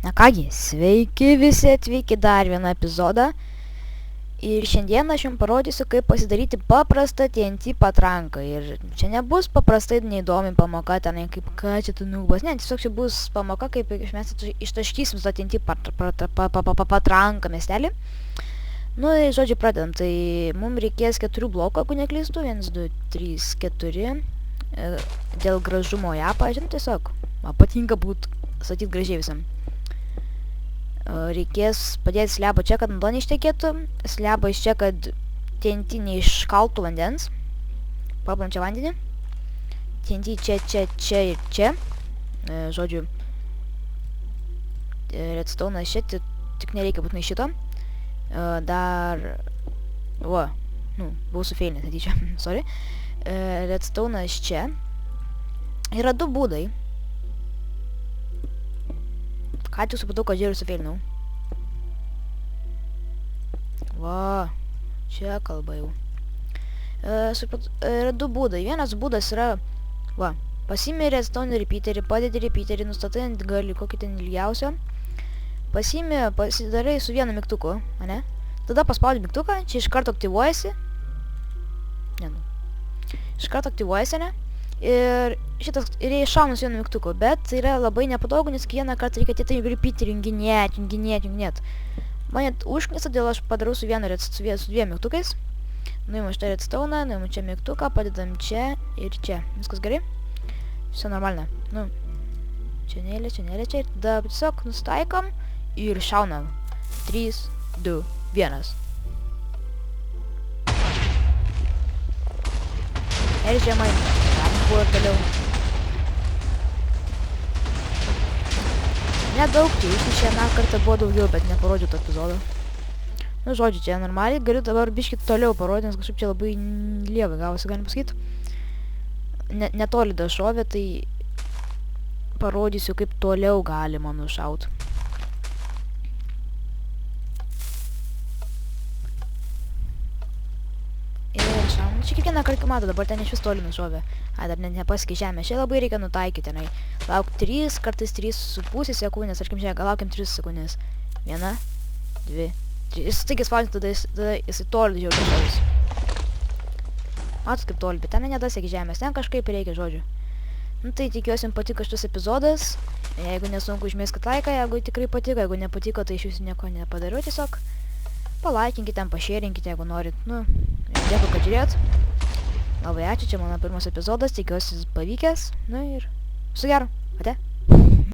Na kągi, sveiki visi atvykę dar vieną epizodą. Ir šiandien aš jums parodysiu, kaip pasidaryti paprastą TNT patranką. Ir čia nebus paprastai neįdomi pamoka, tenai kaip ką čia tu nubas. Ne, tiesiog čia bus pamoka, kaip mes ištaškysim tą TNT patranką miestelį. Nu, žodžiu, pradedam. Tai mums reikės 4 blokų, jeigu neklystu. 1, 2, 3, 4. Dėl gražumo ją, pažiūrėjom, tiesiog. Man patinka būt statyti gražiai visam. Reikės padėti slebą čia, kad vanduo neištekėtų. Slebą iš čia, kad TNT neiškaltų vandens. Paplam čia vandenį. TNT čia, čia, čia ir čia. Žodžiu, redstone čia, tik nereikia būtinai šito. Dar... O, nu, buvau sufeilinęs, netyčia, sorry. Redstone čia. Yra 2 būdai. Ką tik supratau, kad žiūrėjau sufeilinau. Va, čia kalba jau. Yra 2 būdai. Vienas būdas yra, va, pasiimi redstone repeaterį, padedi repeaterį, nustatai ant gali kokį ten ilgiausio. Pasidarai su vienu mygtuku, ane? Tada paspaudi mygtuką, čia iš karto aktyvuojasi. Ne, nu. Iš karto aktyvuojasi, ne? Ir šitas yra iššaunus vienu mygtuku, bet tai yra labai nepatogu, nes kiekvieną kartą reikia tai repeaterį junginėt. Mane užknisa, dėl aš padarau su 2 mygtukais. Nuimu šitą redstone, nuimu čia mygtuką, padedam čia ir čia. Viskas gerai? Все нормально. Nu, čia neliečia ir tada tiesiog nustaikom ir šaunam. 3, 2, 1. Ir žemai. Buvo ir toliau. Nedaug čia, šiandien kartą buvo daugiau, bet neparodžiau to epizodo. Nu, žodžiu, čia normaliai, galiu dabar biškį toliau parodyti, nes kažkaip čia labai lievai gavosi, galim pasakyti. Netoli dašovė, tai parodysiu, kaip toliau galima nušaut. Čia kiekvieną kartą mato, dabar ten iš vis toli nušovė. Dar net nepasiekė žemė. Čia labai reikia nutaikyti. Lauk 3, kartais 3,5 sekundės. Tarkim, čia laukiam 3 sekundės. 1, 2, 3. Jis taigi spaudžia, tada jisai toli žiūrė šaus. Matot kaip toli, bet ten nedasiekė žemės. Ten kažkaip reikia žodžių. Nu tai tikiuosi jums patiko šitas epizodas. Jeigu nesunku, užmėskit laiką, jeigu tikrai patiko. Jeigu nepatiko, tai iš jūsų nieko nepadariau. Tiesiog palaikinkite, pašėrinkite, jeigu norit. Nu, dėkui, kad žiūrėjot. Labai ačiū, čia mano pirmas epizodas, tikiuosi jis pavykęs. Nu ir viso gero. Ate.